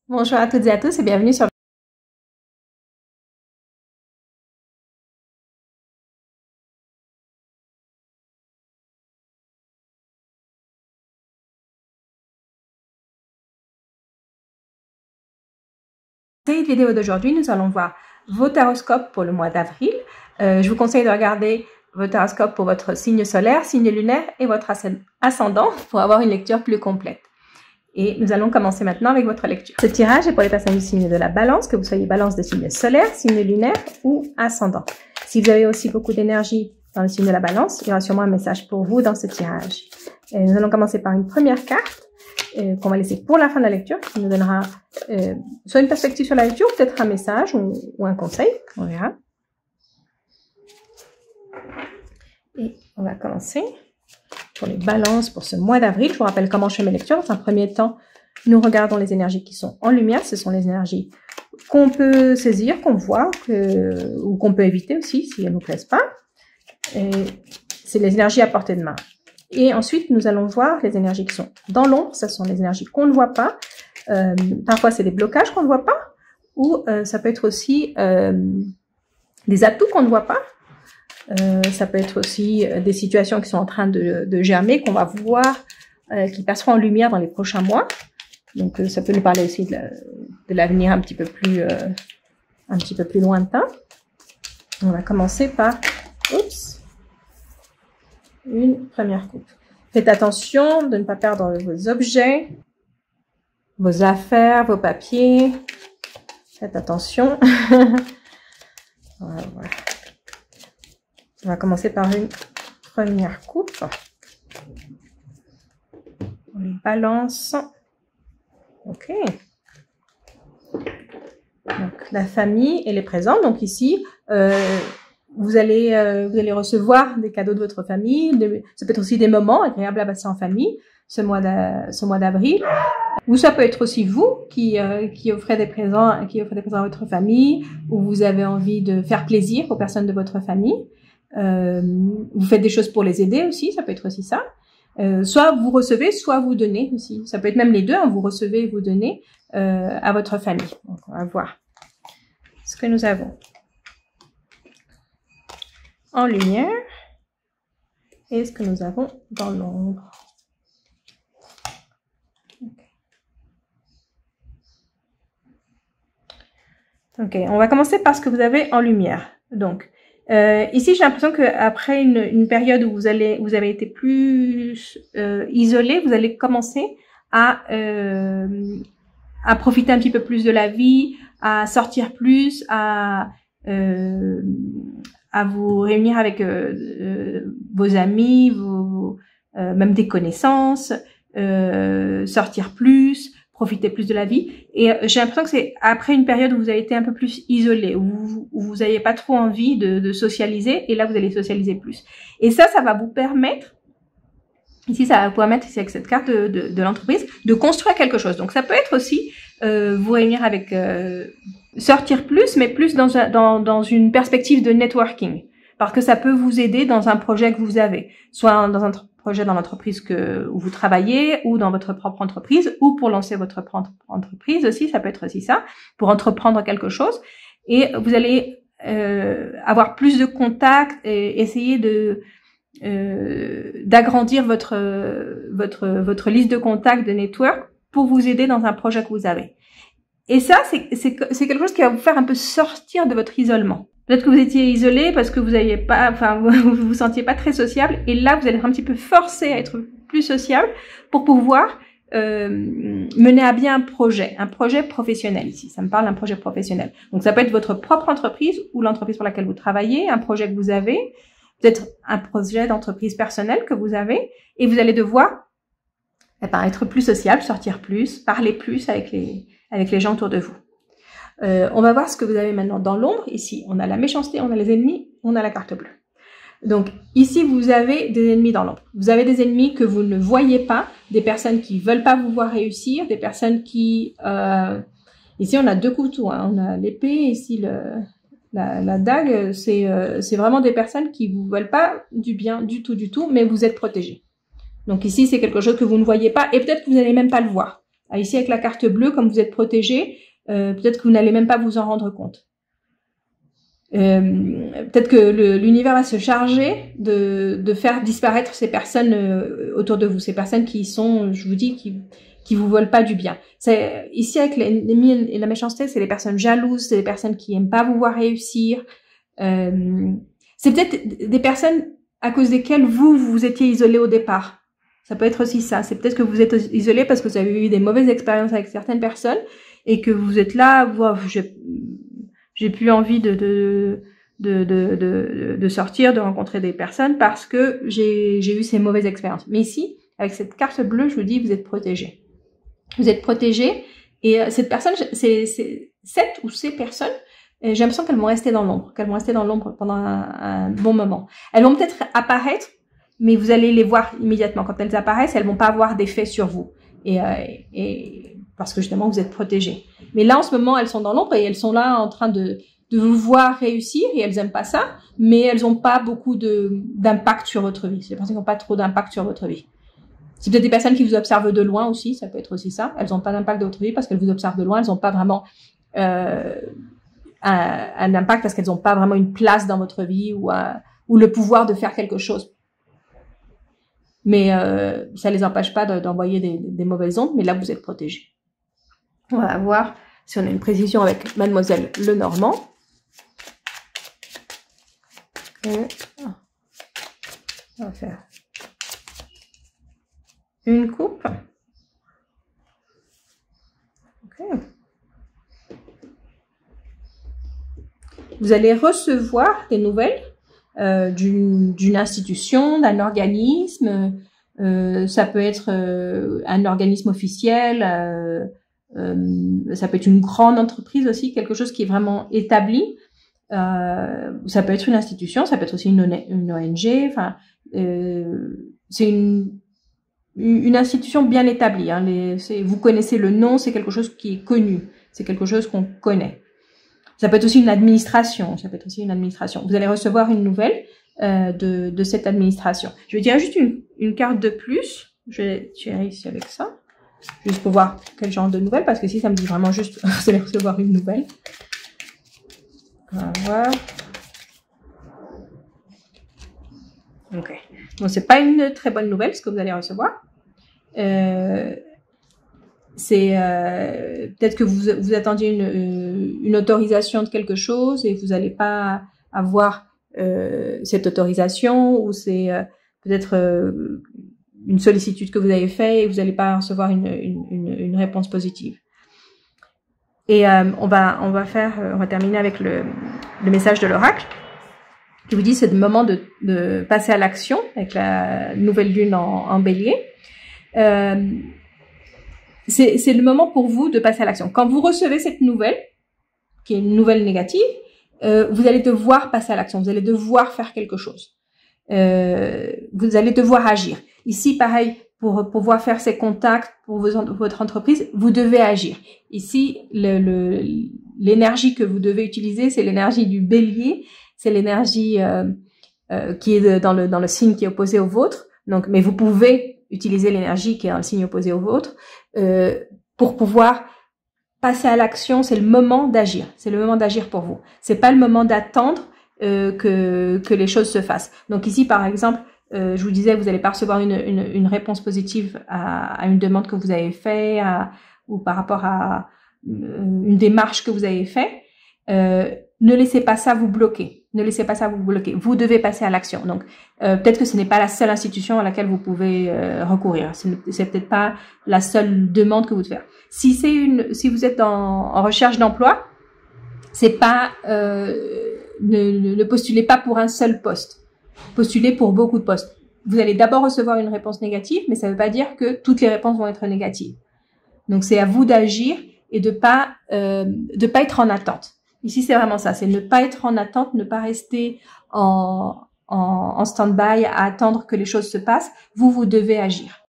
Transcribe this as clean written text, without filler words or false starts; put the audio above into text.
Bonjour à toutes et à tous et bienvenue sur cette vidéo d'aujourd'hui. Nous allons voir vos horoscopes pour le mois d'avril. Je vous conseille de regarder votre horoscope pour votre signe solaire, signe lunaire et votre ascendant pour avoir une lecture plus complète. Et nous allons commencer maintenant avec votre lecture. Ce tirage est pour les personnes du signe de la balance, que vous soyez balance de signe solaire, signe lunaire ou ascendant. Si vous avez aussi beaucoup d'énergie dans le signe de la balance, il y aura sûrement un message pour vous dans ce tirage. Et nous allons commencer par une première carte qu'on va laisser pour la fin de la lecture, qui nous donnera soit une perspective sur la lecture, peut-être un message ou un conseil, on verra. Et on va commencer pour les balances pour ce mois d'avril. Je vous rappelle comment je fais mes lectures. Dans un premier temps, nous regardons les énergies qui sont en lumière. Ce sont les énergies qu'on peut saisir, qu'on voit, ou qu'on peut éviter aussi si elles ne nous plaisent pas. C'est les énergies à portée de main. Et ensuite, nous allons voir les énergies qui sont dans l'ombre. Ce sont les énergies qu'on ne voit pas. Parfois, c'est des blocages qu'on ne voit pas. Ou ça peut être aussi des atouts qu'on ne voit pas. Ça peut être aussi des situations qui sont en train de germer, qu'on va voir, qui passeront en lumière dans les prochains mois. Donc, ça peut nous parler aussi de l'avenir un petit peu plus lointain. On va commencer par, une première coupe. Faites attention de ne pas perdre vos objets, vos affaires, vos papiers. Faites attention. Voilà. On va commencer par une première coupe. On les balance. Ok. Donc, la famille, elle est présente. Donc ici, vous allez recevoir des cadeaux de votre famille. Ça peut être aussi des moments agréables à passer en famille ce mois d'avril. Ou ça peut être aussi vous qui offrez des présents à votre famille, ou vous avez envie de faire plaisir aux personnes de votre famille. Vous faites des choses pour les aider aussi, ça peut être aussi ça. Soit vous recevez, soit vous donnez aussi. Ça peut être même les deux, hein, vous recevez et vous donnez à votre famille. Donc, on va voir ce que nous avons en lumière et ce que nous avons dans l'ombre. Ok, on va commencer par ce que vous avez en lumière. Donc, ici, j'ai l'impression qu'après une période où vous avez été plus isolé, vous allez commencer à profiter un petit peu plus de la vie, à sortir plus, à vous réunir avec vos amis, même des connaissances, sortir plus, profiter plus de la vie. Et j'ai l'impression que c'est après une période où vous avez été un peu plus isolé, où vous n'aviez pas trop envie de socialiser, et là vous allez socialiser plus. Et ça va vous permettre, ici ça va vous permettre, ici avec cette carte de l'entreprise, de construire quelque chose. Donc ça peut être aussi vous réunir avec, sortir plus, mais plus dans une perspective de networking. Parce que ça peut vous aider dans un projet que vous avez, soit dans un projet dans l'entreprise où vous travaillez, ou dans votre propre entreprise, ou pour lancer votre propre entreprise aussi, ça peut être aussi ça, pour entreprendre quelque chose. Et vous allez avoir plus de contacts et essayer d'agrandir votre liste de contacts, de network, pour vous aider dans un projet que vous avez. Et ça, c'est quelque chose qui va vous faire un peu sortir de votre isolement. Peut-être que vous étiez isolé parce que vous vous sentiez pas très sociable, et là vous allez être un petit peu forcé à être plus sociable pour pouvoir mener à bien un projet professionnel ici. Ça me parle d'un projet professionnel. Donc ça peut être votre propre entreprise ou l'entreprise pour laquelle vous travaillez, un projet que vous avez, peut-être un projet d'entreprise personnelle que vous avez, et vous allez devoir être plus sociable, sortir plus, parler plus avec les gens autour de vous. On va voir ce que vous avez maintenant dans l'ombre. Ici, on a la méchanceté, on a les ennemis, on a la carte bleue. Donc, ici, vous avez des ennemis dans l'ombre. Vous avez des ennemis que vous ne voyez pas, des personnes qui veulent pas vous voir réussir, des personnes qui... ici, on a deux couteaux, hein. On a l'épée, ici, la dague. C'est vraiment des personnes qui vous veulent pas du bien du tout, mais vous êtes protégés. Donc ici, c'est quelque chose que vous ne voyez pas, et peut-être que vous n'allez même pas le voir. Ici, avec la carte bleue, comme vous êtes protégé, peut-être que vous n'allez même pas vous en rendre compte. Peut-être que l'univers va se charger de faire disparaître ces personnes autour de vous, ces personnes qui sont, je vous dis, qui vous veulent pas du bien. C'est ici avec l'ennemi et la méchanceté, c'est les personnes jalouses, c'est les personnes qui aiment pas vous voir réussir. C'est peut-être des personnes à cause desquelles vous étiez isolé au départ. Ça peut être aussi ça. C'est peut-être que vous êtes isolé parce que vous avez eu des mauvaises expériences avec certaines personnes et que vous êtes là, j'ai plus envie de sortir, de rencontrer des personnes parce que j'ai eu ces mauvaises expériences. Mais ici, avec cette carte bleue, je vous dis, vous êtes protégé. Vous êtes protégé et cette personne, cette ou ces personnes, j'ai l'impression qu'elles vont rester dans l'ombre, pendant un bon moment. Elles vont peut-être apparaître, mais vous allez les voir immédiatement. Quand elles apparaissent, elles vont pas avoir d'effet sur vous. Et parce que justement, vous êtes protégé. Mais là, en ce moment, elles sont dans l'ombre et elles sont là en train de vous voir réussir et elles aiment pas ça, mais elles ont pas beaucoup d'impact sur votre vie. C'est des personnes qui n'ont pas trop d'impact sur votre vie. C'est peut-être des personnes qui vous observent de loin aussi, ça peut être aussi ça. Elles n'ont pas d'impact dans votre vie parce qu'elles vous observent de loin, elles n'ont pas vraiment un impact parce qu'elles n'ont pas vraiment une place dans votre vie ou le pouvoir de faire quelque chose. Mais ça les empêche pas d'envoyer des mauvaises ondes, mais là vous êtes protégés. On va voir si on a une précision avec Mademoiselle Lenormand. On va faire une coupe. Okay. Vous allez recevoir des nouvelles d'une institution, d'un organisme. Ça peut être un organisme officiel. Ça peut être une grande entreprise aussi, quelque chose qui est vraiment établi. Ça peut être une institution, ça peut être aussi une ONG. Enfin, c'est une institution bien établie. Hein. Vous connaissez le nom, c'est quelque chose qui est connu, c'est quelque chose qu'on connaît. Ça peut être aussi une administration. Vous allez recevoir une nouvelle de cette administration. Je vais dire juste une carte de plus. Je vais tirer ici avec ça, juste pour voir quel genre de nouvelle, parce que si ça me dit vraiment juste, vous allez recevoir une nouvelle. On va voir. Ok. Bon, c'est pas une très bonne nouvelle ce que vous allez recevoir. C'est peut-être que vous attendiez une autorisation de quelque chose et vous n'allez pas avoir cette autorisation, ou c'est peut-être une sollicitude que vous avez faite et vous n'allez pas recevoir une réponse positive. Et on va terminer avec le message de l'oracle qui vous dit c'est le moment de passer à l'action avec la nouvelle lune en bélier. C'est le moment pour vous de passer à l'action. Quand vous recevez cette nouvelle, qui est une nouvelle négative, vous allez devoir passer à l'action. Vous allez devoir faire quelque chose. Vous allez devoir agir. Ici, pareil, pour pouvoir faire ces contacts pour votre entreprise, vous devez agir. Ici, l'énergie que vous devez utiliser, c'est l'énergie du bélier. C'est l'énergie qui est dans le signe qui est opposé au vôtre. Donc, mais vous pouvez utiliser l'énergie qui est dans le signe opposé au vôtre pour pouvoir passer à l'action. C'est le moment d'agir. C'est le moment d'agir pour vous. C'est pas le moment d'attendre que les choses se fassent. Donc ici, par exemple, je vous disais, vous n'allez pas recevoir une réponse positive à une demande que vous avez faite ou par rapport à une démarche que vous avez faite. Ne laissez pas ça vous bloquer. Ne laissez pas ça vous bloquer. Vous devez passer à l'action. Donc, peut-être que ce n'est pas la seule institution à laquelle vous pouvez recourir. C'est peut-être pas la seule demande que vous devez faire. Si vous êtes en recherche d'emploi, c'est pas ne postulez pas pour un seul poste. Postulez pour beaucoup de postes. Vous allez d'abord recevoir une réponse négative, mais ça ne veut pas dire que toutes les réponses vont être négatives. Donc, c'est à vous d'agir et de pas être en attente. Ici, c'est vraiment ça, c'est ne pas être en attente, ne pas rester en stand-by à attendre que les choses se passent. Vous devez agir.